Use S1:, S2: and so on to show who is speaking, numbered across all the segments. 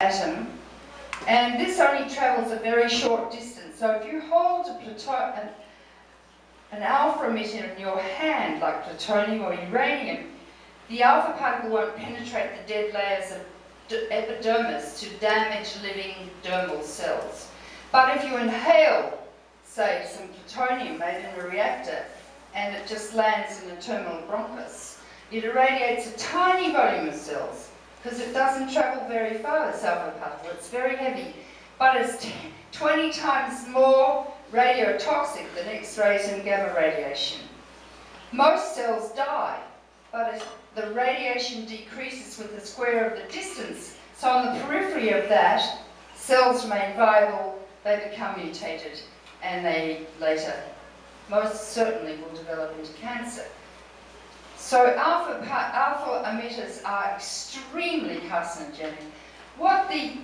S1: atom, and this only travels a very short distance. So if you hold an alpha emitter in your hand, like plutonium or uranium, the alpha particle won't penetrate the dead layers of epidermis to damage living dermal cells. But if you inhale, say, some plutonium made in a reactor, and it just lands in the terminal bronchus, it irradiates a tiny volume of cells, because it doesn't travel very far, this alpha particle. It's very heavy, but it's 20 times more radiotoxic than X-rays and gamma radiation. Most cells die, but if the radiation decreases with the square of the distance, so on the periphery of that, cells remain viable, they become mutated, and they later, most certainly, will develop into cancer. So alpha emitters are extremely carcinogenic. What the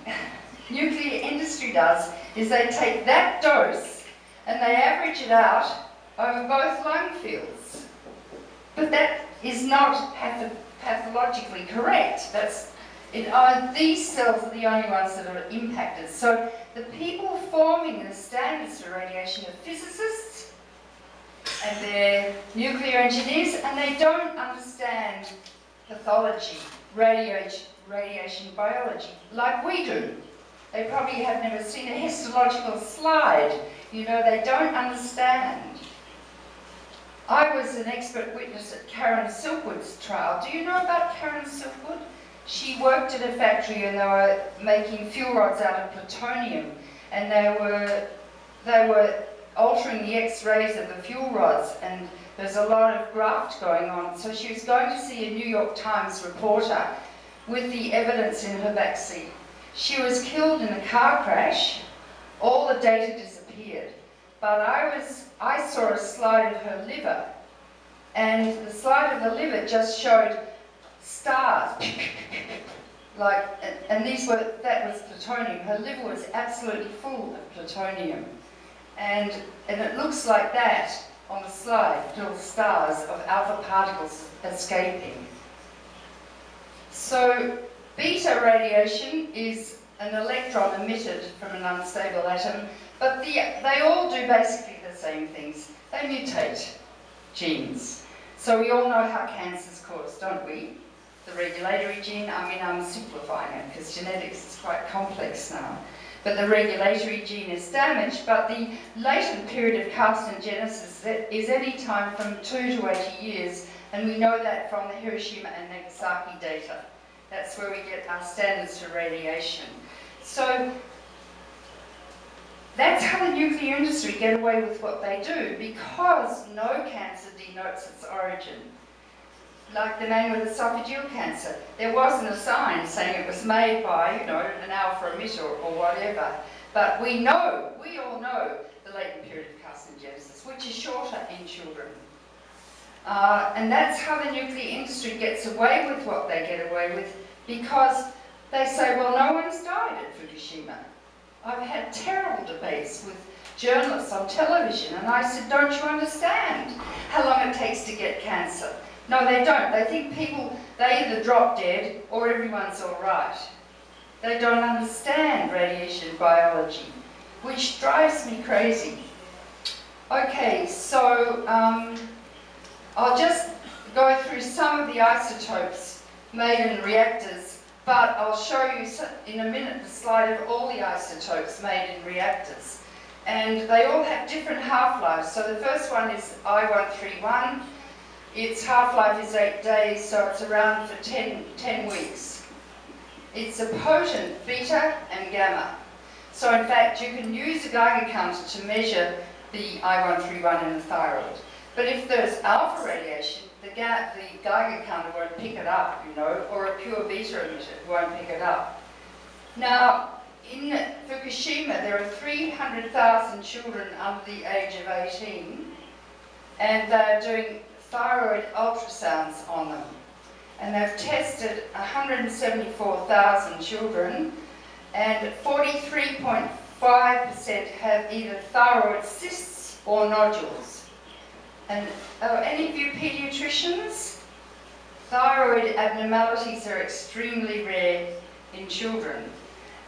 S1: nuclear industry does is they take that dose and they average it out over both lung fields. But that is not pathologically correct. These cells are the only ones that are impacted. So the people forming the standards for radiation are physicists, and they're nuclear engineers, and they don't understand pathology, radiation biology, like we do. They probably have never seen a histological slide. You know, they don't understand. I was an expert witness at Karen Silkwood's trial. Do you know about Karen Silkwood? She worked at a factory and they were making fuel rods out of plutonium, and they were altering the X-rays of the fuel rods, and there's a lot of graft going on. So she was going to see a New York Times reporter with the evidence in her backseat. She was killed in a car crash. All the data disappeared. But I saw a slide of her liver, and the slide of the liver just showed stars, and that was plutonium. Her liver was absolutely full of plutonium. And it looks like that on the slide, little stars of alpha particles escaping. So beta radiation is an electron emitted from an unstable atom, but they all do basically the same things. They mutate genes. So we all know how cancer's caused, don't we? The regulatory gene, I mean, I'm simplifying it because genetics is quite complex now. But the regulatory gene is damaged, but the latent period of carcinogenesis is any time from 2 to 80 years, and we know that from the Hiroshima and Nagasaki data. That's where we get our standards for radiation. So that's how the nuclear industry get away with what they do, because no cancer denotes its origin. Like the man with esophageal cancer, there wasn't a sign saying it was made by, you know, an alpha emitter or whatever. But we all know the latent period of carcinogenesis, which is shorter in children. And that's how the nuclear industry gets away with what they get away with, because they say, well, no one's died at Fukushima. I've had terrible debates with journalists on television, and I said, don't you understand how long it takes to get cancer? No, they don't. They think they either drop dead or everyone's all right. They don't understand radiation biology, which drives me crazy. Okay, so I'll just go through some of the isotopes made in reactors, but I'll show you in a minute the slide of all the isotopes made in reactors. And they all have different half-lives. So the first one is I-131. Its half-life is 8 days, so it's around for 10 weeks. It's a potent beta and gamma. So in fact, you can use a Geiger counter to measure the I-131 in the thyroid. But if there's alpha radiation, the Geiger counter won't pick it up, you know, or a pure beta emitter won't pick it up. Now, in Fukushima, there are 300,000 children under the age of 18, and they're doing thyroid ultrasounds on them. And they've tested 174,000 children, and 43.5% have either thyroid cysts or nodules. And any of you pediatricians? Thyroid abnormalities are extremely rare in children.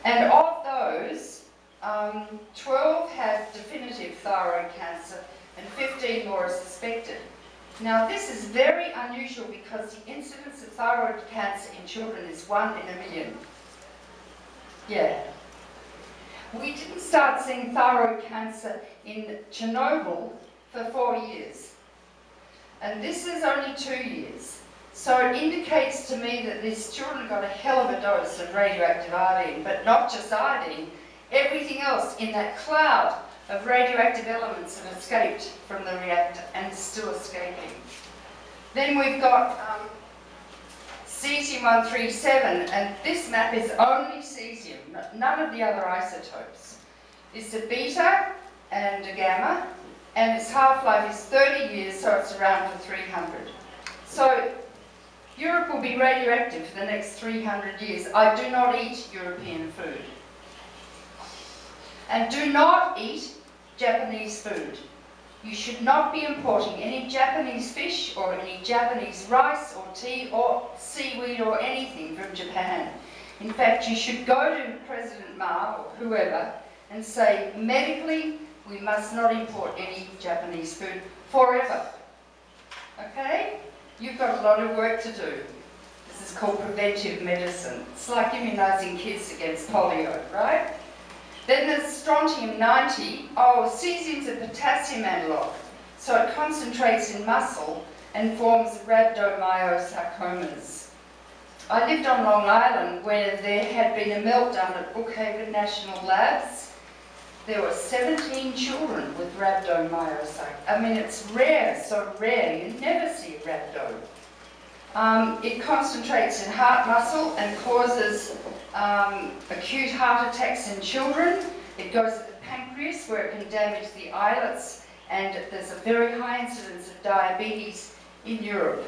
S1: And of those, 12 have definitive thyroid cancer and 15 more are suspected. Now this is very unusual because the incidence of thyroid cancer in children is 1 in a million. Yeah. We didn't start seeing thyroid cancer in Chernobyl for 4 years. And this is only 2 years. So it indicates to me that these children got a hell of a dose of radioactive iodine, but not just iodine, everything else in that cloud of radioactive elements have escaped from the reactor and still escaping. Then we've got cesium-137, and this map is only cesium, none of the other isotopes. It's a beta and a gamma, and its half-life is 30 years, so it's around for 300. So Europe will be radioactive for the next 300 years. I do not eat European food. And do not eat Japanese food. You should not be importing any Japanese fish or any Japanese rice or tea or seaweed or anything from Japan. In fact, you should go to President Ma or whoever and say, medically, we must not import any Japanese food forever. Okay? You've got a lot of work to do. This is called preventive medicine. It's like immunising kids against polio, right? Then there's strontium-90. Oh, cesium's a potassium analogue, so it concentrates in muscle and forms rhabdomyosarcomas. I lived on Long Island where there had been a meltdown at Brookhaven National Labs. There were 17 children with rhabdomyosarcoma. I mean, it's rare, so rare. You never see a rhabdo. It concentrates in heart muscle and causes acute heart attacks in children. It goes to the pancreas where it can damage the islets, and there's a very high incidence of diabetes in Europe.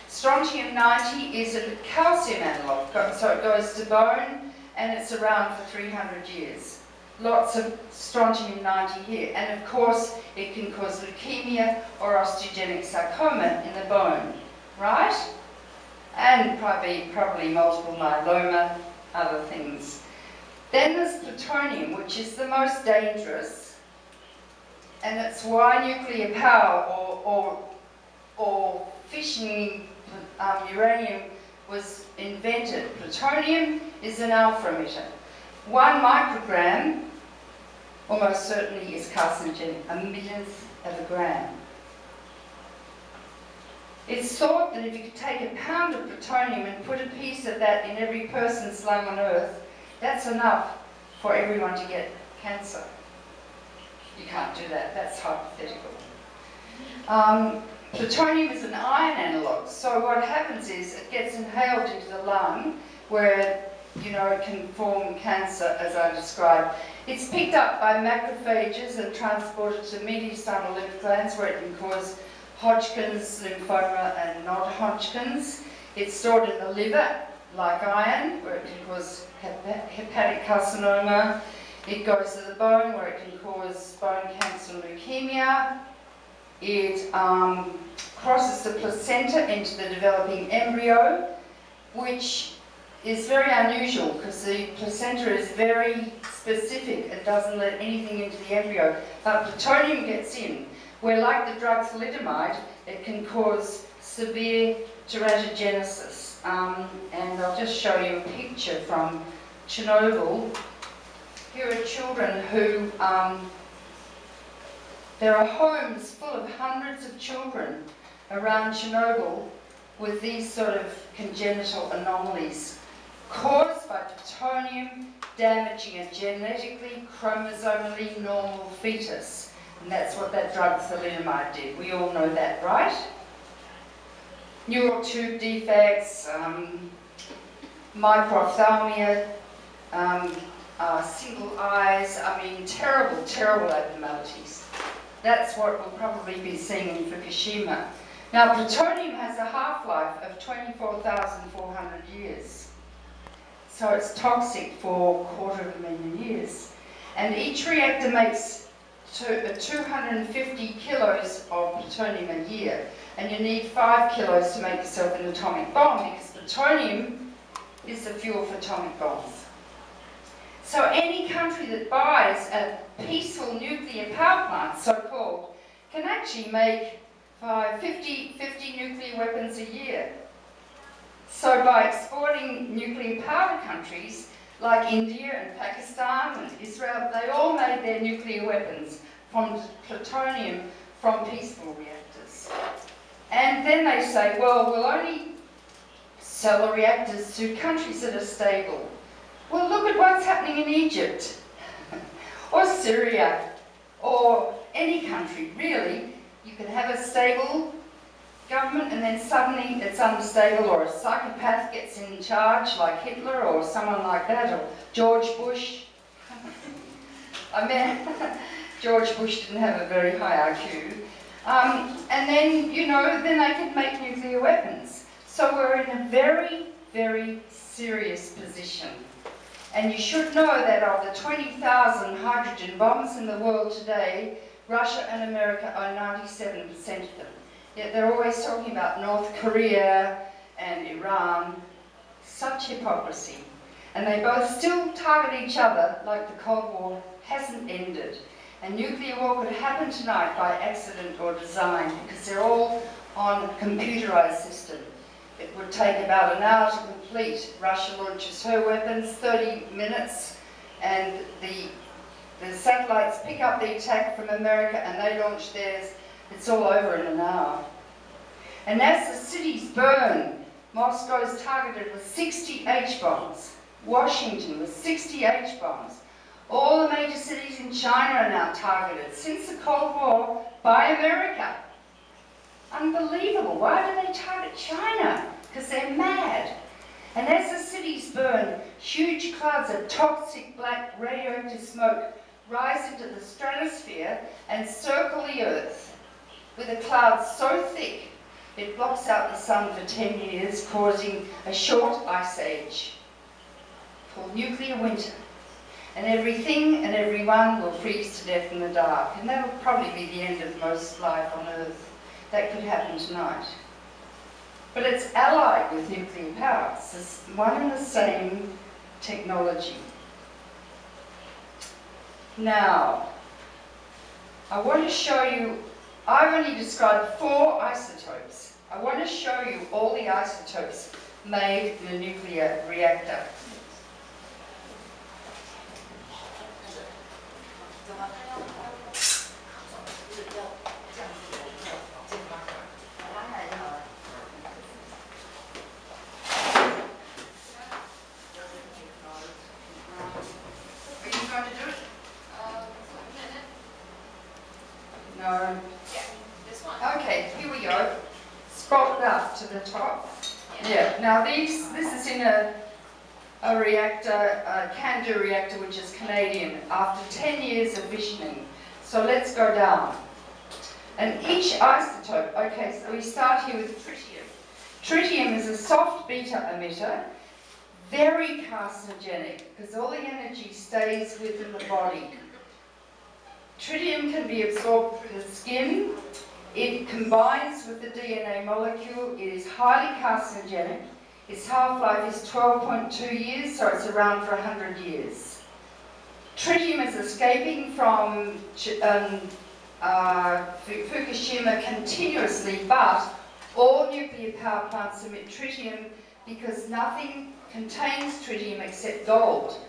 S1: Strontium-90 is a calcium analogue, so it goes to bone and it's around for 300 years. Lots of strontium-90 here, and of course it can cause leukemia or osteogenic sarcoma in the bone, right? And probably multiple myeloma, other things. Then there's plutonium, which is the most dangerous, and it's why nuclear power or fissioning uranium was invented. Plutonium is an alpha emitter. 1 microgram almost certainly is carcinogenic, a millionth of a gram. It's thought that if you could take a pound of plutonium and put a piece of that in every person's lung on Earth, that's enough for everyone to get cancer. You can't do that, that's hypothetical. Plutonium is an iron analogue, so what happens is it gets inhaled into the lung where it can form cancer, as I described. It's picked up by macrophages and transported to mediastinal lymph glands where it can cause Hodgkin's lymphoma and non-Hodgkin's. It's stored in the liver, like iron, where it can cause hepatic carcinoma. It goes to the bone, where it can cause bone cancer and leukemia. It crosses the placenta into the developing embryo, which is very unusual because the placenta is very specific and doesn't let anything into the embryo. But plutonium gets in, where like the drug thalidomide, it can cause severe teratogenesis. And I'll just show you a picture from Chernobyl. Here are children who, there are homes full of hundreds of children around Chernobyl with these sort of congenital anomalies caused by plutonium damaging a genetically, chromosomally normal fetus. And that's what that drug thalidomide did. We all know that, right? Neural tube defects, microphthalmia, single eyes, I mean terrible, terrible abnormalities. That's what we'll probably be seeing in Fukushima. Now plutonium has a half-life of 24,400 years. So it's toxic for 250,000 years. And each reactor makes 250 kilos of plutonium a year. And you need 5 kilos to make yourself an atomic bomb because plutonium is the fuel for atomic bombs. any country that buys a peaceful nuclear power plant, so-called, can actually make 50 nuclear weapons a year. So by exporting nuclear powered countries like India and Pakistan and Israel, they all made their nuclear weapons from plutonium from peaceful reactors. And then they say, well, we'll only sell the reactors to countries that are stable. Well, look at what's happening in Egypt, or Syria, or any country, really. You can have a stable government and then suddenly it's unstable, or a psychopath gets in charge like Hitler or someone like that, or George Bush. I mean, George Bush didn't have a very high IQ. And then, you know, then they can make nuclear weapons. So we're in a very, very serious position. And you should know that of the 20,000 hydrogen bombs in the world today, Russia and America own 97% of them. Yet they're always talking about North Korea and Iran. Such hypocrisy. And they both still target each other like the Cold War hasn't ended. And nuclear war could happen tonight by accident or design, because they're all on a computerized system. It would take about an hour to complete. Russia launches her weapons, 30 minutes, and the satellites pick up the attack from America and they launch theirs. It's all over in an hour. And as the cities burn, Moscow is targeted with 60 H-bombs. Washington with 60 H-bombs. All the major cities in China are now targeted since the Cold War by America. Unbelievable. Why do they target China? Because they're mad. And as the cities burn, huge clouds of toxic black radioactive smoke rise into the stratosphere and circle the Earth with a cloud so thick it blocks out the sun for 10 years, causing a short ice age called nuclear winter. And everything and everyone will freeze to death in the dark. And that will probably be the end of most life on Earth. That could happen tonight. But it's allied with nuclear power. It's one and the same technology. Now, I want to show you, I've only described 4 isotopes. I want to show you all the isotopes made in a nuclear reactor. No.
S2: Yeah, this one.
S1: Okay, here we go. Scroll it up to the top. Yeah. Now this is in a reactor, a CANDU reactor, which is Canadian, after 10 years of visioning. So let's go down. And each isotope, okay, so we start here with tritium. Tritium is a soft beta emitter, very carcinogenic, because all the energy stays within the body. Tritium can be absorbed through the skin. It combines with the DNA molecule. It is highly carcinogenic. Its half-life is 12.2 years, so it's around for 100 years. Tritium is escaping from Fukushima continuously, but all nuclear power plants emit tritium because nothing contains tritium except gold.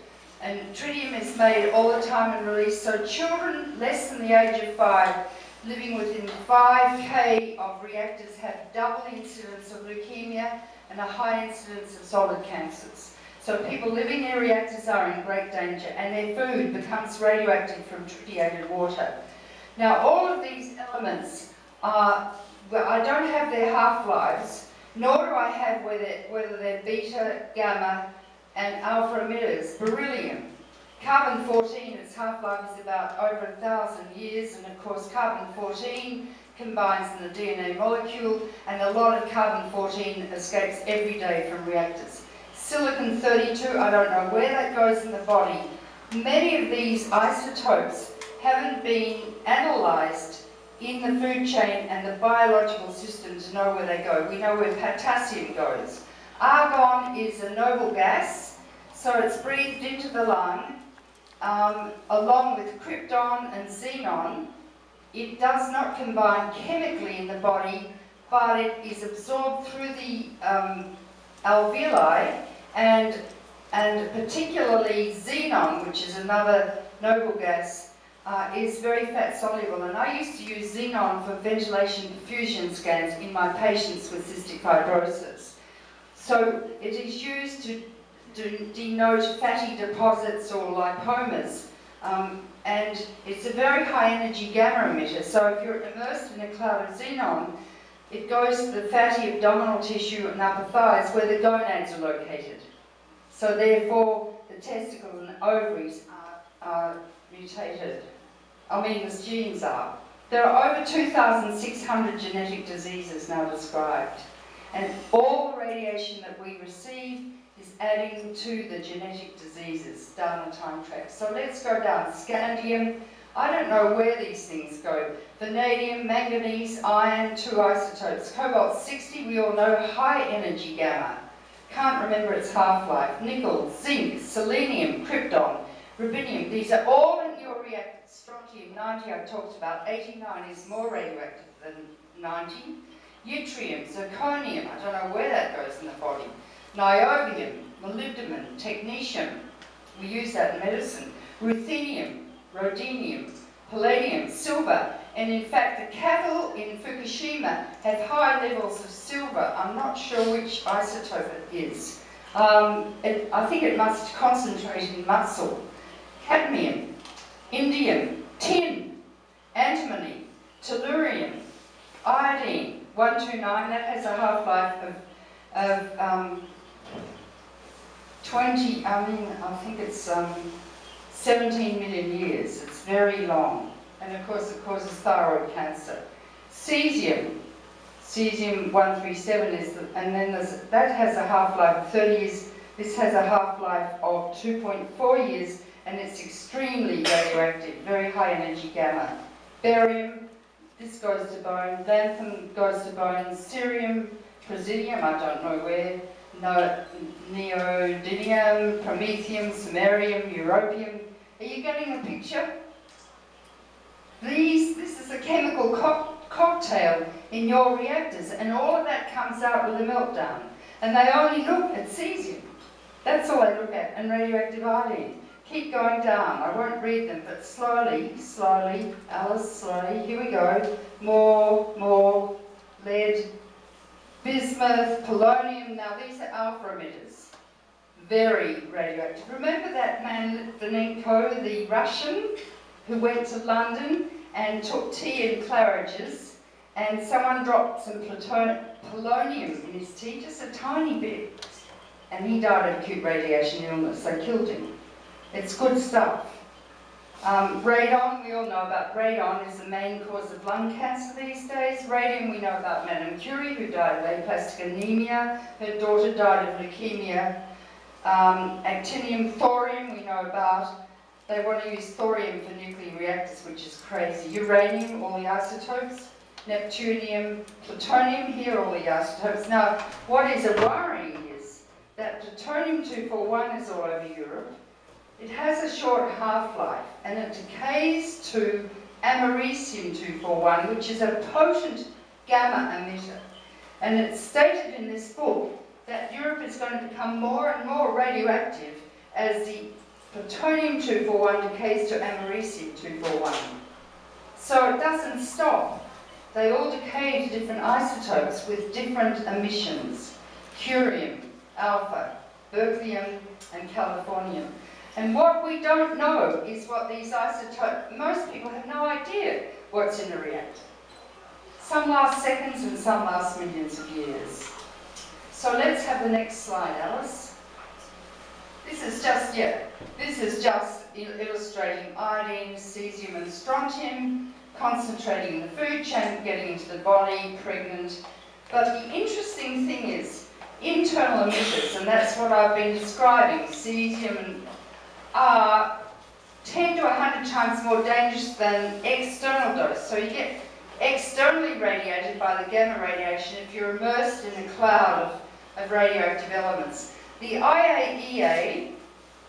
S1: And tritium is made all the time and released, so children less than the age of 5 living within 5 km of reactors have double the incidence of leukemia and a high incidence of solid cancers. So people living near reactors are in great danger, and their food becomes radioactive from tritiated water. Now all of these elements are, well, I don't have their half-lives, nor do I have whether they're beta, gamma, and alpha emitters. Beryllium. Carbon-14, its half-life is about over 1,000 years, and of course carbon-14 combines in the DNA molecule, and a lot of carbon-14 escapes every day from reactors. Silicon-32, I don't know where that goes in the body. Many of these isotopes haven't been analysed in the food chain and the biological system to know where they go. We know where potassium goes. Argon is a noble gas, so it's breathed into the lung, along with krypton and xenon. It does not combine chemically in the body, but it is absorbed through the alveoli, and particularly xenon, which is another noble gas, is very fat soluble. And I used to use xenon for ventilation perfusion scans in my patients with cystic fibrosis. So it is used to denote fatty deposits or lipomas. And it's a very high energy gamma emitter, so if you're immersed in a cloud of xenon, it goes to the fatty abdominal tissue and upper thighs where the gonads are located. So therefore, the testicles and ovaries are mutated. I mean, the genes are. There are over 2,600 genetic diseases now described. And all the radiation that we receive is adding to the genetic diseases down the time track. So let's go down. Scandium, I don't know where these things go. Vanadium, manganese, iron, 2 isotopes. Cobalt-60, we all know, high energy gamma. Can't remember its half-life. Nickel, zinc, selenium, krypton, rubidium. These are all in your reactors. Strontium, 90 I've talked about. 89 is more radioactive than 90. Yttrium, zirconium, I don't know where that goes in the body. Niobium, molybdenum, technetium, we use that in medicine. Ruthenium, rhodium, palladium, silver, and in fact the cattle in Fukushima have high levels of silver. I'm not sure which isotope it is. I think it must concentrate in muscle. Cadmium, indium, tin, antimony, tellurium, iodine, 129, that has a half-life of 20, I think it's 17 million years. It's very long. And of course it causes thyroid cancer. Cesium, cesium-137 is, and then that has a half-life of 30 years. This has a half-life of 2.4 years, and it's extremely radioactive, very high energy gamma. Barium, this goes to bone. Lanthanum goes to bone. Cerium, presidium, I don't know where. No, neodymium, promethium, samarium, europium. Are you getting the picture? This is a chemical cocktail in your reactors, and all of that comes out with a meltdown. And they only look at cesium. That's all they look at, and radioactive iodine. Keep going down. I won't read them, but slowly, slowly, Alice, slowly. Here we go. More, lead, bismuth, polonium. Now these are alpha emitters. Very radioactive. Remember that man Litvinenko, the Russian, who went to London and took tea in Claridge's, and someone dropped some polonium in his tea, just a tiny bit, and he died of acute radiation illness. They killed him. It's good stuff. Radon, we all know about radon, is the main cause of lung cancer these days. Radium, we know about Madame Curie, who died of aplastic anemia. Her daughter died of leukemia. Actinium, thorium, we know about. They want to use thorium for nuclear reactors, which is crazy. Uranium, all the isotopes. Neptunium, plutonium, here all the isotopes. Now, what is worrying is that plutonium-241 is all over Europe. It has a short half-life, and it decays to americium-241, which is a potent gamma emitter. And it's stated in this book that Europe is going to become more and more radioactive as the plutonium-241 decays to americium-241. So it doesn't stop. They all decay to different isotopes with different emissions. Curium, alpha, berkelium, and californium. And what we don't know is what these isotopes, most people have no idea what's in a reactor. Some last seconds and some last millions of years. So let's have the next slide, Alice. This is just illustrating iodine, cesium and strontium, concentrating in the food chain, getting into the body, pregnant. But the interesting thing is internal emitters, and that's what I've been describing, cesium are 10 to 100 times more dangerous than external dose. So you get externally radiated by the gamma radiation if you're immersed in a cloud of radioactive elements. The IAEA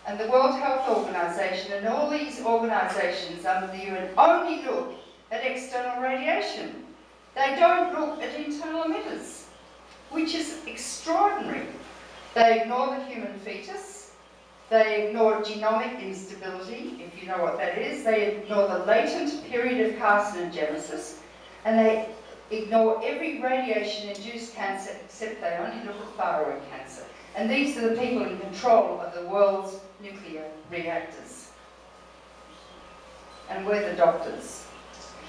S1: and the World Health Organization and all these organizations under the UN only look at external radiation. They don't look at internal emitters, which is extraordinary. They ignore the human fetus, they ignore genomic instability, if you know what that is, they ignore the latent period of carcinogenesis, and they ignore every radiation-induced cancer except they only look at thyroid cancer. And these are the people in control of the world's nuclear reactors. And we're the doctors.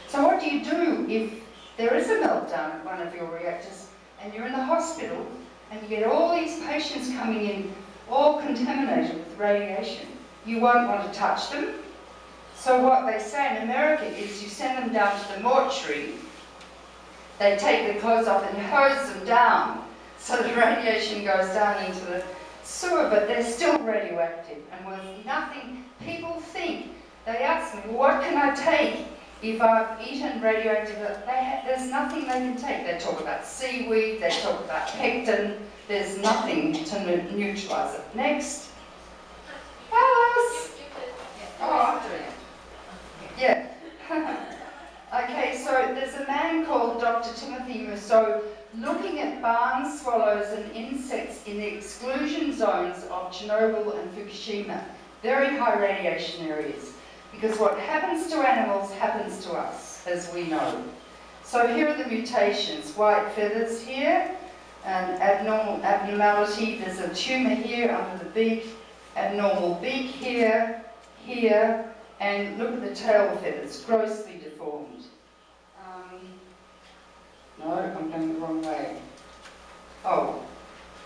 S1: So what do you do if there is a meltdown at one of your reactors and you're in the hospital and you get all these patients coming in all contaminated with radiation? You won't want to touch them. So what they say in America is you send them down to the mortuary, they take their clothes off and hose them down so the radiation goes down into the sewer, but they're still radioactive and with nothing. People think, they ask me, well, what can I take if I've eaten radioactive? There's nothing they can take. They talk about seaweed, they talk about pectin. There's nothing to neutralise it. Next. Alice! Oh, I'm doing it. Yeah. Okay, so there's a man called Dr. Timothy Mousseau looking at barn swallows and insects in the exclusion zones of Chernobyl and Fukushima, very high radiation areas, because what happens to animals happens to us, as we know. So here are the mutations: white feathers here, and abnormality, there's a tumour here under the beak, abnormal beak here, here, and look at the tail feathers, grossly deformed. No, I'm going the wrong way. Oh,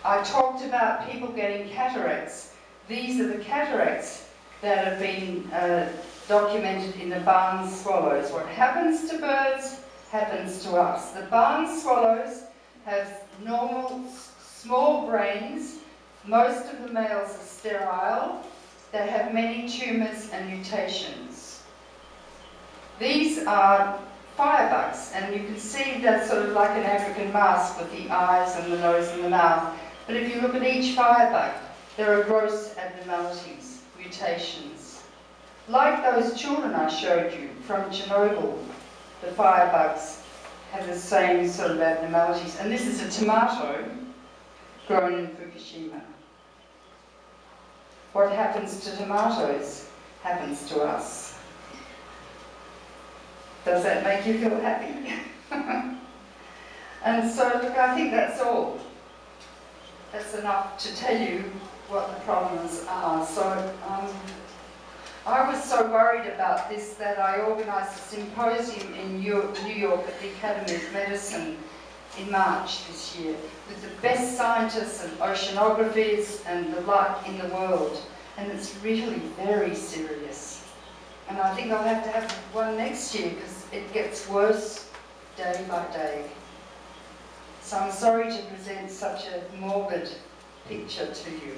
S1: I talked about people getting cataracts. These are the cataracts that have been documented in the barn swallows. What happens to birds happens to us. The barn swallows have normal, small brains. Most of the males are sterile. They have many tumours and mutations. These are firebugs, and you can see they're sort of like an African mask with the eyes and the nose and the mouth. But if you look at each firebug, there are gross abnormalities, mutations. Like those children I showed you from Chernobyl, the firebugs have the same sort of abnormalities. And this is a tomato grown in Fukushima. What happens to tomatoes happens to us. Does that make you feel happy? And so, look, I think that's all. That's enough to tell you what the problems are. So, I was so worried about this that I organised a symposium in New York at the Academy of Medicine in March this year with the best scientists and oceanographers and the like in the world. And it's really very serious. And I think I'll have to have one next year because it gets worse day by day. So I'm sorry to present such a morbid picture to you.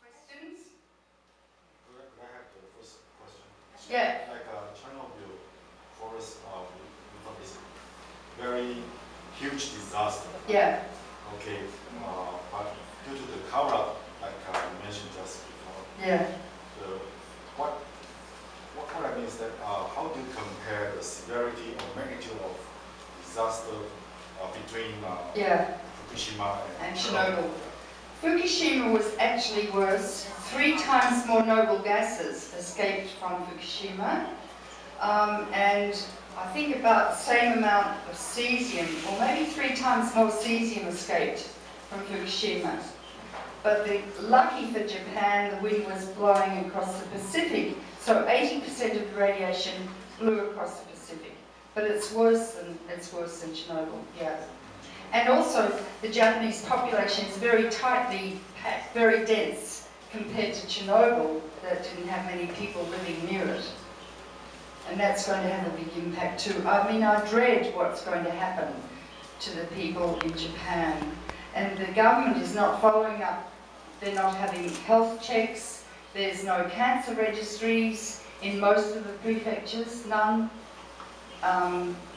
S1: Questions?
S2: Could I have the first question?
S1: Yeah.
S2: Like Chernobyl forest is very huge disaster.
S1: Yeah.
S2: Okay, but due to the cover-up, like you mentioned just before,
S1: Yeah.
S2: What I mean is that how do you compare the severity or magnitude of disaster between Fukushima
S1: And Chernobyl. Fukushima was actually worse. 3 times more noble gases escaped from Fukushima. And I think about the same amount of cesium, or maybe 3 times more cesium escaped from Fukushima. But lucky for Japan, the wind was blowing across the Pacific, so 80% of the radiation blew across the Pacific. But it's worse than Chernobyl, yeah. And also, the Japanese population is very tightly packed, very dense, compared to Chernobyl, that didn't have many people living near it. And that's going to have a big impact too. I mean, I dread what's going to happen to the people in Japan. And the government is not following up. They're not having health checks. There's no cancer registries. in most of the prefectures, none.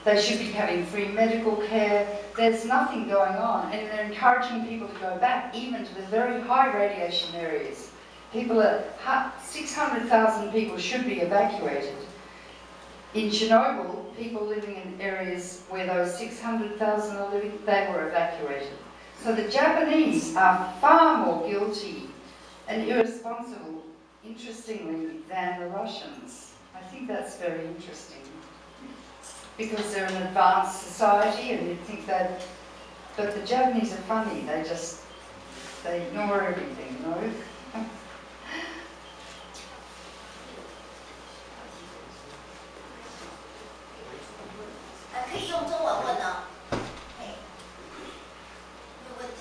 S1: They should be having free medical care. There's nothing going on, and they're encouraging people to go back, even to the very high radiation areas. 600,000 people should be evacuated. In Chernobyl, people living in areas where those 600,000 are living, they were evacuated. So the Japanese are far more guilty and irresponsible, interestingly, than the Russians. I think that's very interesting. Because they're an advanced society and you'd think that, but the Japanese are funny, they ignore everything, you know?
S3: 可以用中文问呢？没有问题。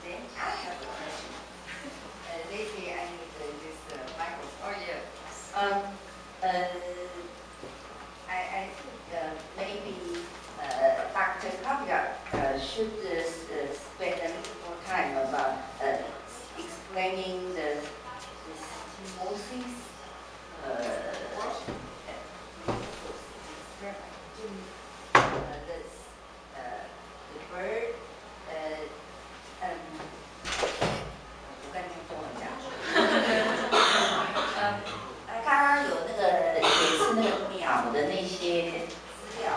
S4: Then I have a question. Lately I need this microphone.
S1: Oh yeah.
S4: I think maybe Dr. Caldicott should spend a little more time about explaining the hemosis. The bird, 我跟你中文讲。刚刚有那个也是那个鸟的那些资料，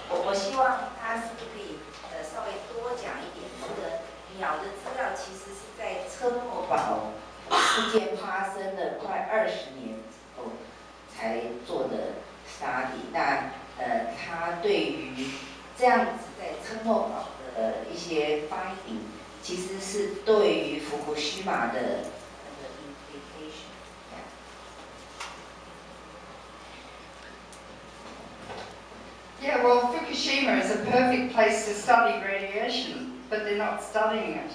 S4: 我希望他是不是可以稍微多讲一点这个鸟的资料，其实是在车诺堡事件发生了快20年后才做的 study。那他对于这样子在车诺堡的一些 finding， 其实是对于福古西玛的那个 implication。Yeah,
S1: well, Fukushima is a perfect place to study radiation, but they're not studying it.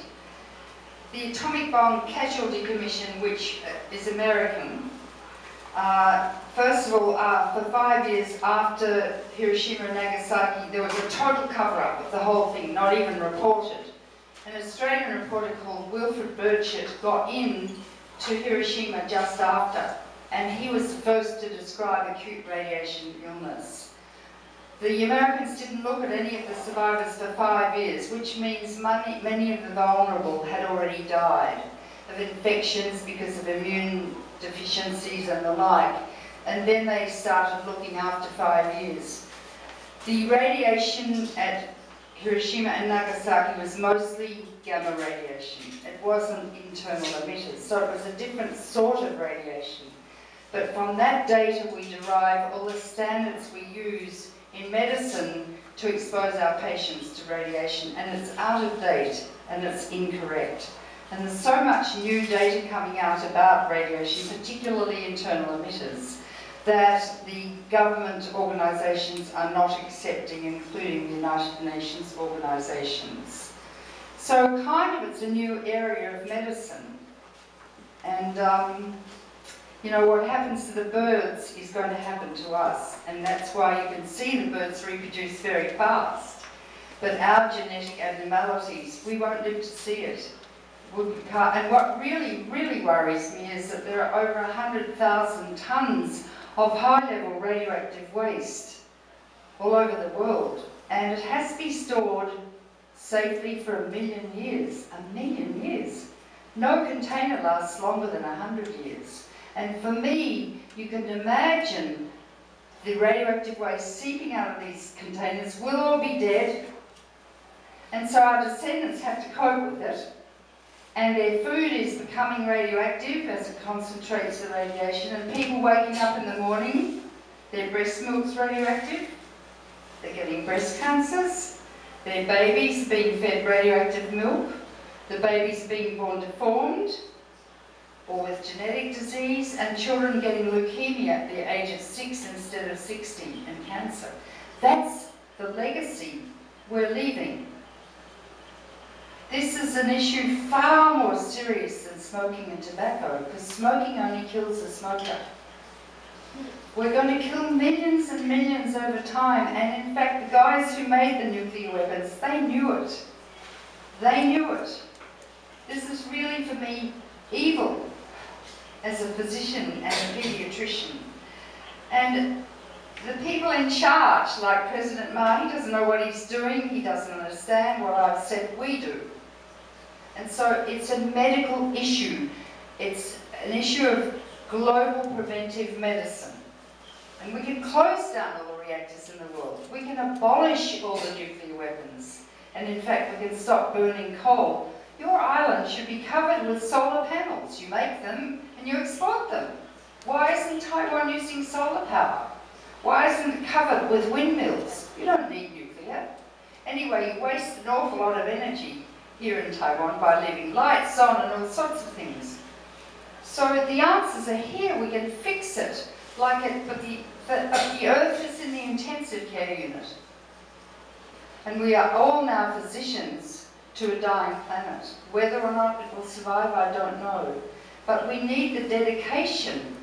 S1: The Atomic Bomb Casualty Commission, which is American, first of all, for 5 years after Hiroshima and Nagasaki, there was a total cover-up of the whole thing, not even reported. An Australian reporter called Wilfred Burchett got in to Hiroshima just after, and he was the first to describe acute radiation illness. The Americans didn't look at any of the survivors for 5 years, which means many of the vulnerable had already died of infections because of immune deficiencies and the like. And then they started looking after 5 years. The radiation at Hiroshima and Nagasaki was mostly gamma radiation. It wasn't internal emitters, so it was a different sort of radiation. But from that data we derive all the standards we use in medicine to expose our patients to radiation, and it's out of date and it's incorrect. And there's so much new data coming out about radiation, particularly internal emitters, that the government organisations are not accepting, including the United Nations organisations. So kind of it's a new area of medicine. And you know, what happens to the birds is going to happen to us, and that's why you can see the birds reproduce very fast. But our genetic abnormalities, we won't live to see it. And what really, really worries me is that there are over 100,000 tonnes of high-level radioactive waste all over the world, and it has to be stored safely for 1 million years. 1 million years. No container lasts longer than 100 years. And for me, you can imagine the radioactive waste seeping out of these containers. We'll all be dead, and so our descendants have to cope with it. And their food is becoming radioactive as it concentrates the radiation, and people waking up in the morning, their breast milk's radioactive, they're getting breast cancers, their babies being fed radioactive milk, the babies being born deformed, or with genetic disease, and children getting leukemia at the age of 6 instead of 60, and cancer. That's the legacy we're leaving. This is an issue far more serious than smoking and tobacco, because smoking only kills the smoker. We're going to kill millions and millions over time, and in fact, the guys who made the nuclear weapons, they knew it. They knew it. This is really, for me, evil as a physician and a pediatrician. And the people in charge, like President Ma, he doesn't know what he's doing, he doesn't understand what I've said we do. And so it's a medical issue. It's an issue of global preventive medicine. And we can close down all the reactors in the world. We can abolish all the nuclear weapons. And in fact, we can stop burning coal. Your island should be covered with solar panels. You make them and you export them. Why isn't Taiwan using solar power? Why isn't it covered with windmills? You don't need nuclear. Anyway, you waste an awful lot of energy here in Taiwan by leaving lights on and all sorts of things. So the answers are here. We can fix it. Like it, but the Earth is in the intensive care unit. And we are all now physicians to a dying planet. Whether or not it will survive, I don't know. But we need the dedication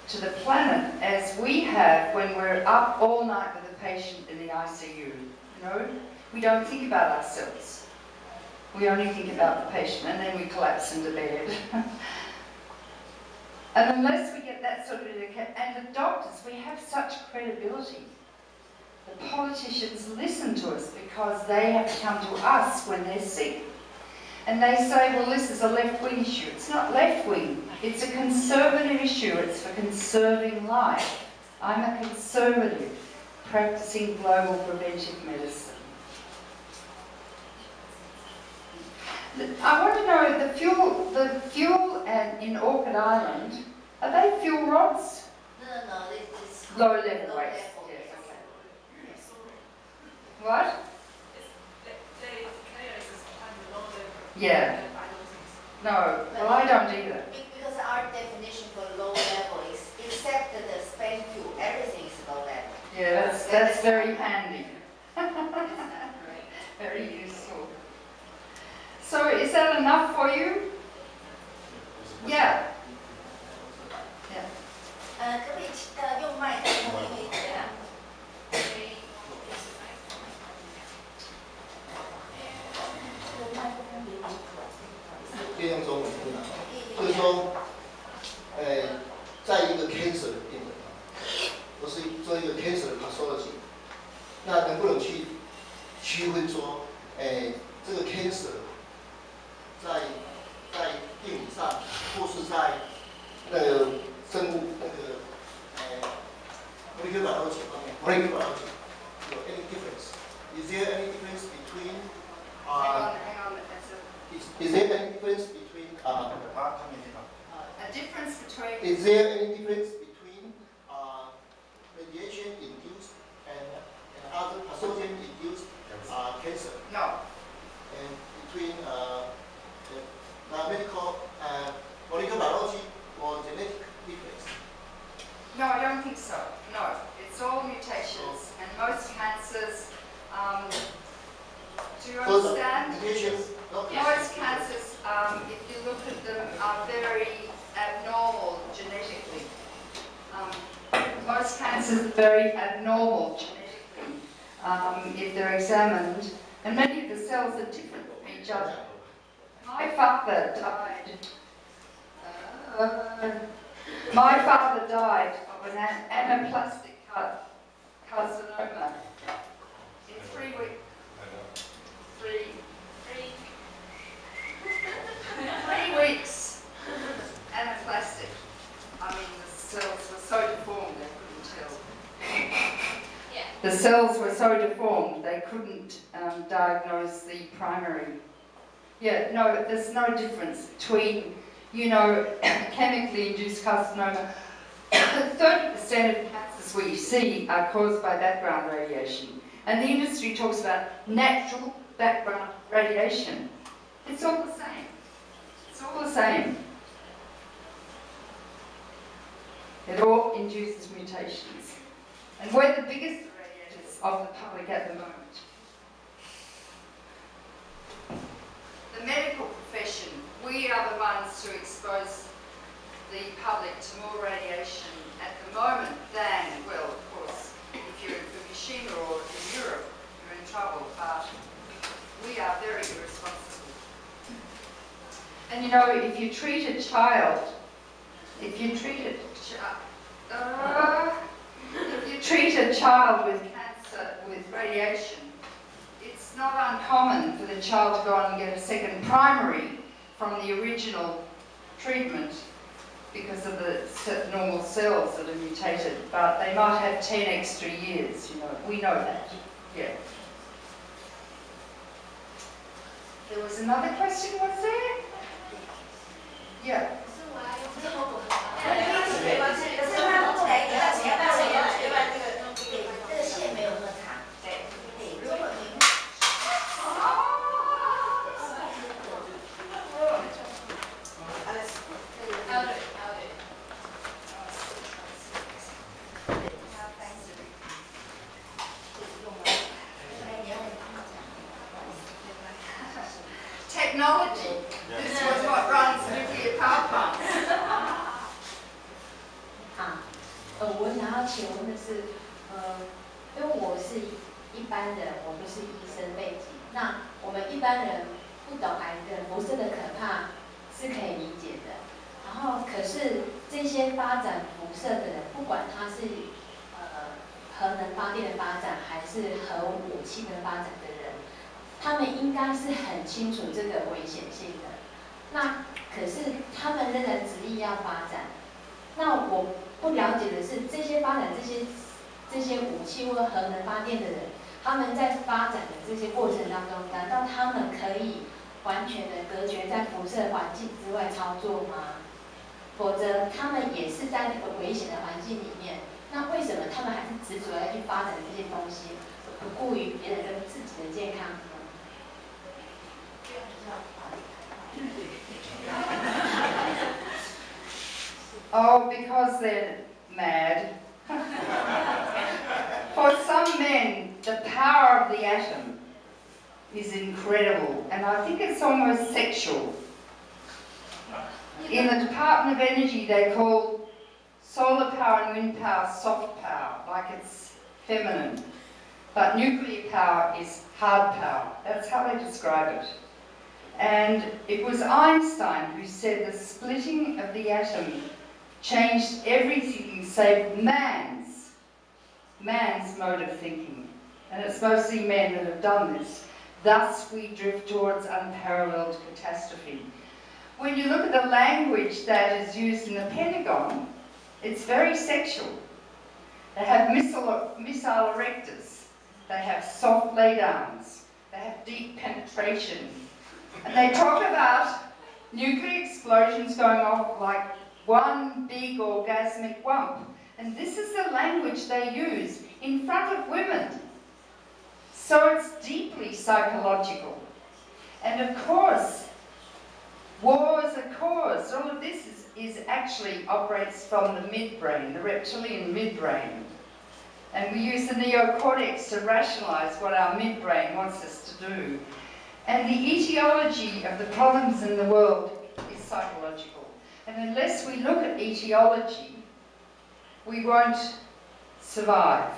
S1: to the planet as we have when we're up all night with a patient in the ICU. You know? We don't think about ourselves. We only think about the patient, and then we collapse into bed. And unless we get that sort of dedication, and the doctors, we have such credibility. The politicians listen to us because they have to come to us when they're sick. And they say, well, this is a left-wing issue. It's not left-wing. It's a conservative issue. It's for conserving life. I'm a conservative practicing global preventive medicine. I want to know, the fuel in Orchid Island, are they fuel rods?
S3: No, it's
S1: Low level waste. Yes, okay. What? Yeah. No, well, I don't either.
S3: Because our definition for low level is except the spent fuel, everything is low level.
S1: Yeah, that's very handy. Very useful. So is that enough for you? Yeah. Yeah.
S3: 可不可以用麦克风可以这样？
S5: 可以用中文听啊，就是说，在一个 cancer 的病人啊，我是做一个 cancer 的 pathology， 那能不能去区分说，这个 cancer 在病理上，或是在那个生物那个molecular biology 方面 ，molecular biology 有 any difference? Is there any difference between
S1: Hang on.
S5: Is there any difference between
S1: A difference between.
S5: Is there any difference between radiation-induced and other pathogen-induced cancer?
S1: No.
S5: And between medical molecular biology or genetic difference?
S1: No, I don't think so. No, it's all mutations, and most cancers. Do you understand?
S5: Mutations.
S1: Most cancers, if you look at them, are very abnormal genetically. Most cancers are very abnormal genetically if they're examined, and many of the cells are different from each other. My father died of an anaplastic carcinoma in 3 weeks. 3 weeks. Anaplastic. I mean, the cells were so deformed they couldn't tell. The cells were so deformed they couldn't diagnose the primary. Yeah, no, there's no difference between, you know, chemically induced carcinoma. 30% of cancers we see are caused by background radiation. And the industry talks about natural background radiation. It's all the same. It's all the same. It all induces mutations. And we're the biggest radiators of the public at the moment. The medical profession, we are the ones who expose the public to more radiation at the moment And you know, if you treat a child with cancer with radiation, it's not uncommon for the child to go on and get a second primary from the original treatment because of the normal cells that are mutated, but they might have 10 extra years, you know, we know that, yeah. There was another question, was there? Yeah.
S4: 这个线没有那么长，对，如果您
S1: Technology. This was what runs nuclear power plants.
S6: 我想要请问的是，因为我是一般人，我不是医生背景，那我们一般人不懂癌症辐射的可怕是可以理解的。然后，可是这些发展辐射的人，不管他是核能发电的发展，还是核武器的发展的人，他们应该是很清楚这个危险性的。那可是他们仍然执意要发展。那我不了解的是，这些发展这些武器或核能发电的人，他们在发展的这些过程当中，难道他们可以完全的隔绝在辐射环境之外操作吗？否则他们也是在那个危险的环境里面。那为什么他们还是执着要去发展这些东西，不顾于别人跟自己的健康呢？
S1: Oh, because they're mad. For some men, the power of the atom is incredible, and I think it's almost sexual. In the Department of Energy, they call solar power and wind power soft power, like it's feminine. But nuclear power is hard power. That's how they describe it. And it was Einstein who said the splitting of the atom changed everything save man's mode of thinking. And it's mostly men that have done this. Thus we drift towards unparalleled catastrophe. When you look at the language that is used in the Pentagon, it's very sexual. They have missile erectors. They have soft laydowns. They have deep penetration. And they talk about nuclear explosions going off like one big orgasmic whump. And this is the language they use in front of women. So it's deeply psychological. And of course, war is a cause. All of this is actually operates from the midbrain, the reptilian midbrain. And we use the neocortex to rationalize what our midbrain wants us to do. And the etiology of the problems in the world is psychological. And unless we look at etiology, we won't survive.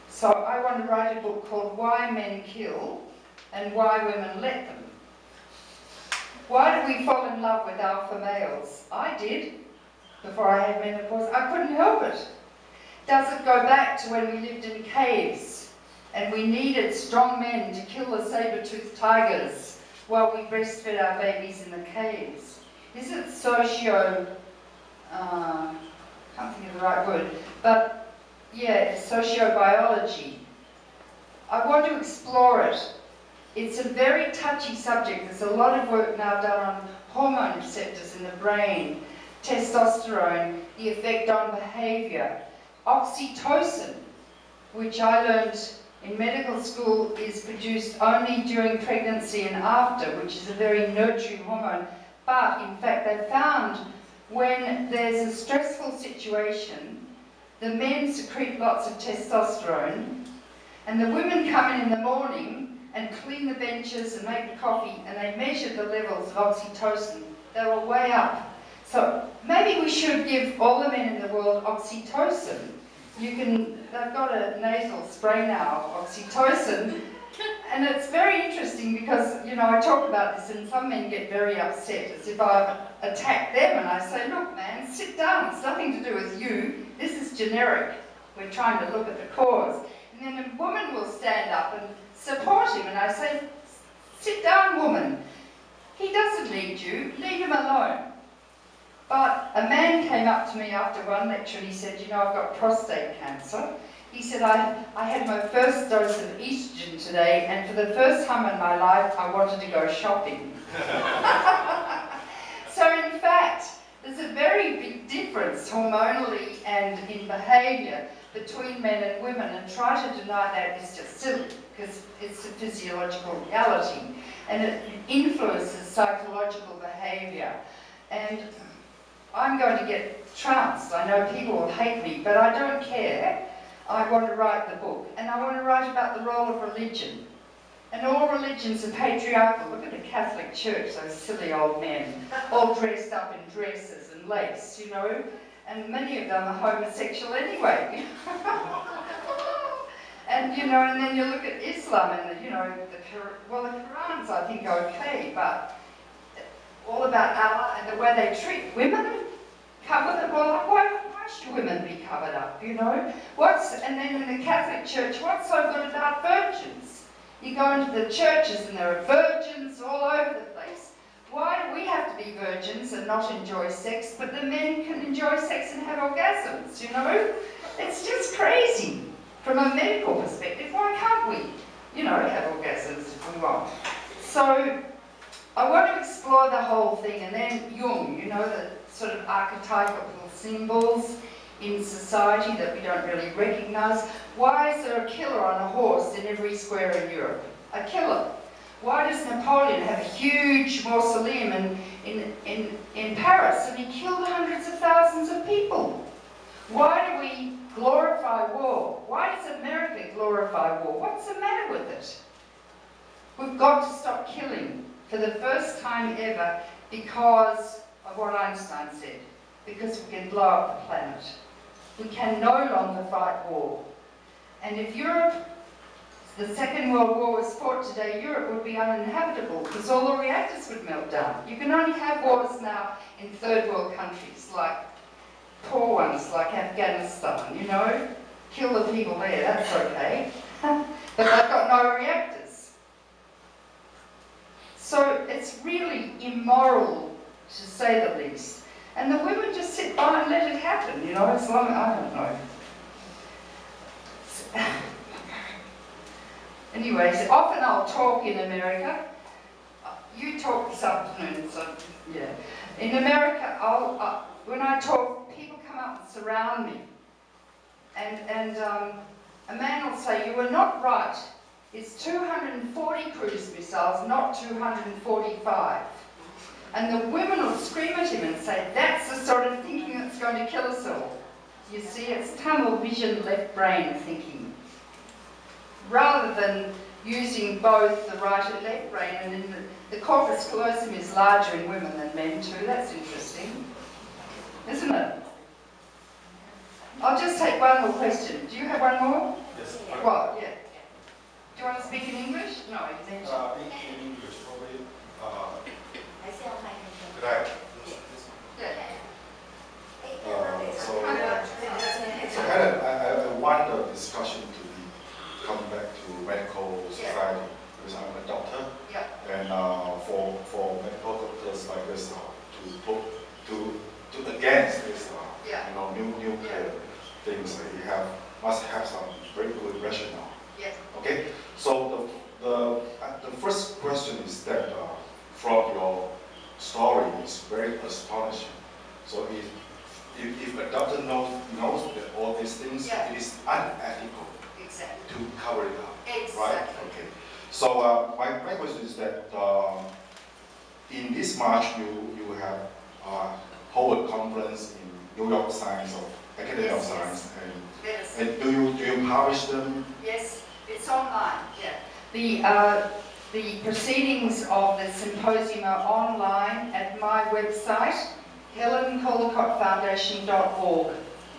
S1: So I want to write a book called Why Men Kill and Why Women Let Them. Why do we fall in love with alpha males? I did, before I had menopause. I couldn't help it. Does it go back to when we lived in caves and we needed strong men to kill the saber-toothed tigers while we breastfed our babies in the caves? Is it can't think of the right word, but yeah, sociobiology. I want to explore it. It's a very touchy subject. There's a lot of work now done on hormone receptors in the brain, testosterone, the effect on behaviour, oxytocin, which I learned in medical school is produced only during pregnancy and after, which is a very nurturing hormone. But in fact, they found when there's a stressful situation, the men secrete lots of testosterone, and the women come in the morning and clean the benches and make the coffee, and they measure the levels of oxytocin. They were way up. So maybe we should give all the men in the world oxytocin. They've got a nasal spray now of oxytocin, And it's very interesting because, you know, I talk about this and some men get very upset as if I've attacked them, and I say, look man, sit down, it's nothing to do with you, this is generic. We're trying to look at the cause. And then a woman will stand up and support him, and I say, sit down woman, he doesn't need you, leave him alone. But a man came up to me after one lecture and he said, you know, I've got prostate cancer. He said, I had my first dose of estrogen today, and for the first time in my life, I wanted to go shopping. So in fact, there's a very big difference hormonally and in behaviour between men and women, and try to deny that is just silly, because it's a physiological reality, and it influences psychological behaviour. And I'm going to get trounced. I know people will hate me, but I don't care. I want to write the book, and I want to write about the role of religion. And all religions are patriarchal. Look at the Catholic Church, those silly old men, all dressed up in dresses and lace, you know, and many of them are homosexual anyway. And, you know, and then you look at Islam and, the, you know, the Quran's, I think, okay, but all about Allah and the way they treat women, cover them, well, why should women be covered up, you know? And then in the Catholic Church, what's so good about virgins? You go into the churches and there are virgins all over the place. Why do we have to be virgins and not enjoy sex, but the men can enjoy sex and have orgasms, you know? It's just crazy. From a medical perspective, why can't we, you know, have orgasms if we want? So I want to explore the whole thing, and then Jung, you know, the sort of archetypal symbols in society that we don't really recognise. Why is there a killer on a horse in every square in Europe? A killer. Why does Napoleon have a huge mausoleum in Paris and he killed hundreds of thousands of people? Why do we glorify war? Why does America glorify war? What's the matter with it? We've got to stop killing for the first time ever because of what Einstein said. Because we can blow up the planet. We can no longer fight war. And if Europe, the Second World War was fought today, Europe would be uninhabitable because all the reactors would melt down. You can only have wars now in third world countries, like poor ones like Afghanistan, you know. Kill the people there, that's okay. But they've got no reactors. So it's really immoral, to say the least. And the women just sit by and let it happen, you know, as long as, I don't know. Anyways, often I'll talk in America. You talk this afternoon, so yeah. In America, when I talk, people come up and surround me. And a man will say, you were not right. It's 240 cruise missiles, not 245. And the women will scream at him and say, that's the sort of thinking that's going to kill us all. You see, it's tunnel vision, left brain thinking. Rather than using both the right and left brain, and in the corpus callosum is larger in women than men too. That's interesting, isn't it? I'll just take one more question. Do you have one more?
S2: Yes.
S1: What? Yeah. Do you want to speak in English? No, in English.
S2: In English, probably. Could I? So Helen, I want the discussion to be come back to medical society, because I'm a doctor, and for medical doctors like this to against this you know, new things, you must have some very good rationale. Okay, so the first question is that from your story is very astonishing. So if a doctor knows that all these things, it is unethical to cover it up. Right? Okay. So my question is that in this March you have hold a conference in New York Science of Academy of Science, and do you publish them? Yes, it's online. Yeah. The proceedings of the symposium are online at my website, HelenCaldicottFoundation.org.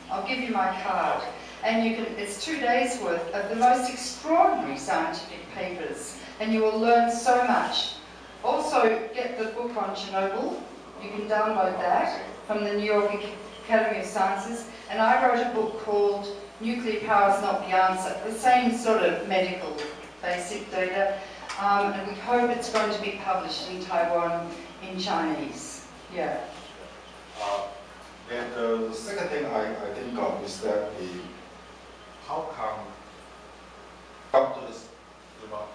S2: I'll give you my card.
S1: and it's 2 days worth of the most extraordinary scientific papers, and you will learn so much. Also, get the book on Chernobyl. You can download that from the New York Academy of Sciences. And I wrote a book called Nuclear Power is Not the Answer, the same sort of medical basic data. And we hope it's going to be published in Taiwan in Chinese. Yeah.
S2: And the second thing I think of is that how come doctors do not,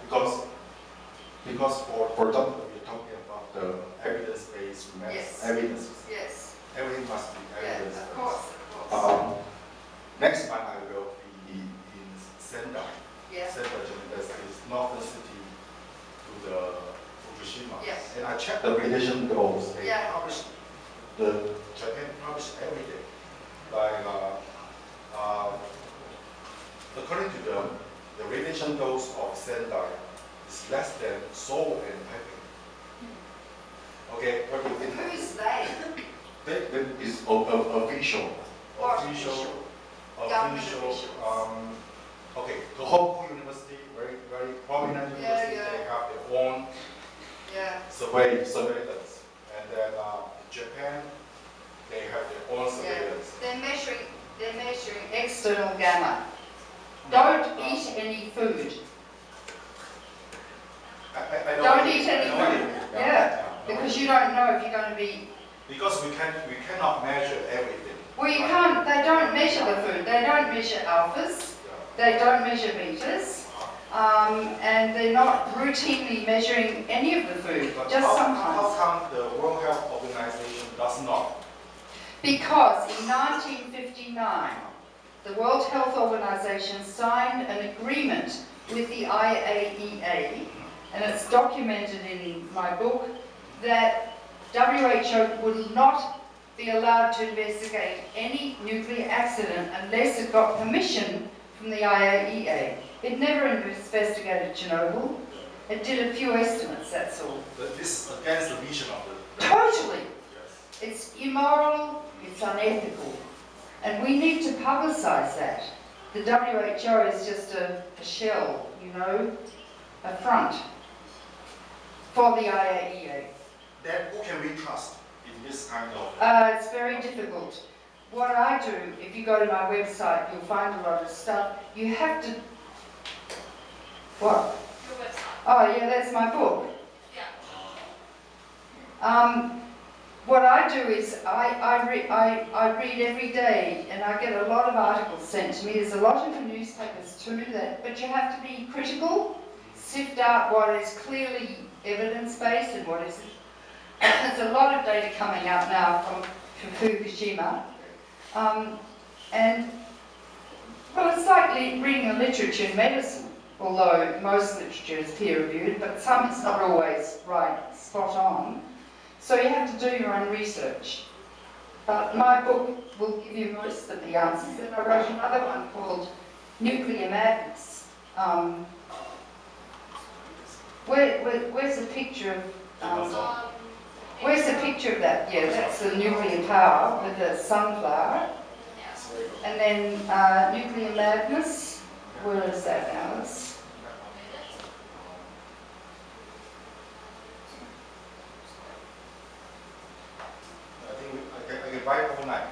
S2: because for doctors we're talking about the evidence-based evidence.
S1: Yes.
S2: Everything must be evidence.
S1: Yes, of course.
S2: Next month I will be in Sendai.
S1: Yes.
S2: Sendai, Japan, is northern city to the Fukushima.
S1: Yes.
S2: And I checked the radiation goals. They
S1: Yeah.
S2: publish Japan publish every day. Like according to the radiation dose of Sendai is less than Seoul and Taipei. Okay, what do you think?
S1: Who's they?
S2: That is official.
S1: What
S2: Official.
S1: Government officials.
S2: Okay, the Tohoku University, very prominent university, they have their own surveillance. And then Japan, they have their own surveillance.
S1: They're measuring external gamma. Don't eat any food. Don't eat any food. Yeah, because you don't know if you're going to be.
S2: Because we cannot measure everything.
S1: Well, you can't. They don't measure the food. They don't measure alphas. They don't measure betas. And they're not routinely measuring any of the food.
S2: But
S1: just sometimes.
S2: How come the World Health Organization does not?
S1: Because in 1959, the World Health Organization signed an agreement with the IAEA, and it's documented in my book, that WHO would not be allowed to investigate any nuclear accident unless it got permission from the IAEA. It never investigated Chernobyl. It did a few estimates, that's all.
S2: But this is against the vision of the...
S1: Totally.
S2: Yes.
S1: It's immoral, it's unethical. And we need to publicise that. The WHO is just a shell, a front for the IAEA.
S2: Then who can we trust in this kind of...
S1: It's very difficult. What I do, if you go to my website, you'll find a lot of stuff. You have to... What?
S3: Your website.
S1: Oh, yeah, that's my book.
S3: Yeah.
S1: What I do is I read every day, and I get a lot of articles sent to me. There's a lot in the newspapers too, but you have to be critical, sift out what is clearly evidence-based and what isn't. There's a lot of data coming out now from Fukushima. And, well, it's like reading the literature in medicine, although most literature is peer-reviewed, but some is not always right, spot on. So you have to do your own research. But my book will give you most of the answers. And I wrote another one called Nuclear Madness. Where's the picture of... where's the picture of that? Yeah, that's the nuclear power with the sunflower. And then Nuclear Madness. Where is that, Alice?
S2: I can buy it overnight.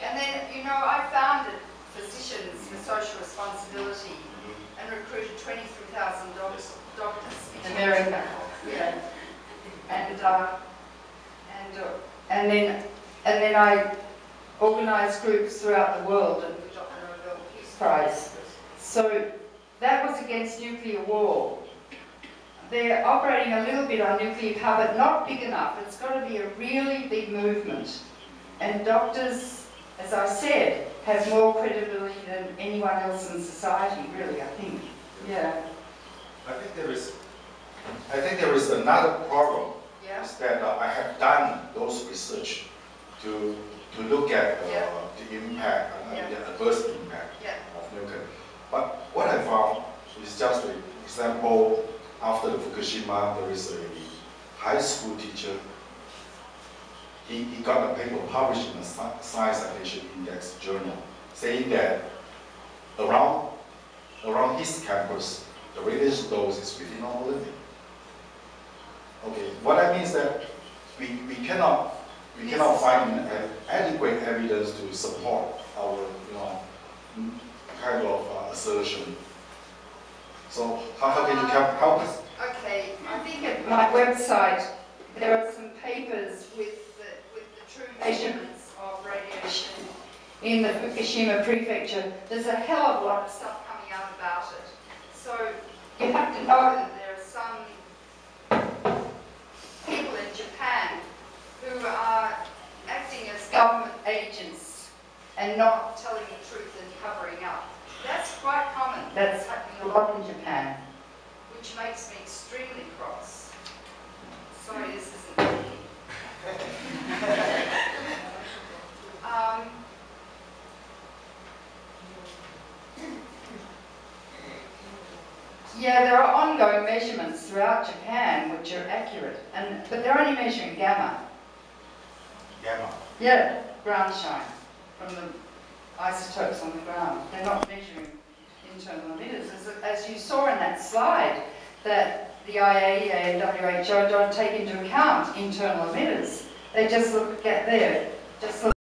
S1: And then, I founded Physicians for Social Responsibility and recruited 23,000 doctors in America. Yeah. And then I organised groups throughout the world and we got the Nobel Peace Prize. So that was against nuclear war. They're operating a little bit on nuclear power, but not big enough. It's got to be a really big movement. And doctors, as I said, have more credibility than anyone else in society, really, I think. Yeah.
S2: I think there is another problem.
S1: Yeah.
S2: Is that I have done those research to look at the impact and the adverse impact of nuclear. But what I found is just an example. After the Fukushima, there is a high school teacher he got a paper published in the Science Citation Index journal, saying that around his campus, the radiation dose is within normal limit. Okay, what I mean is that we cannot find adequate evidence to support our kind of assertion. So how can you help us?
S1: Okay, I think at my website there are some papers with the true measurements of radiation in the Fukushima prefecture. There's a hell of a lot of stuff coming out about it. So you have to know that there are some people in Japan who are acting as government agents and not telling the truth and covering up. That's quite common. That's happening a lot in Japan, which makes me extremely cross. Sorry, this isn't working. Yeah, there are ongoing measurements throughout Japan which are accurate, but they're only measuring gamma.
S2: Gamma.
S1: Yeah, ground shine from the isotopes on the ground. They're not measuring internal emitters. As you saw in that slide, that the IAEA and WHO don't take into account internal emitters. They just look at there, just look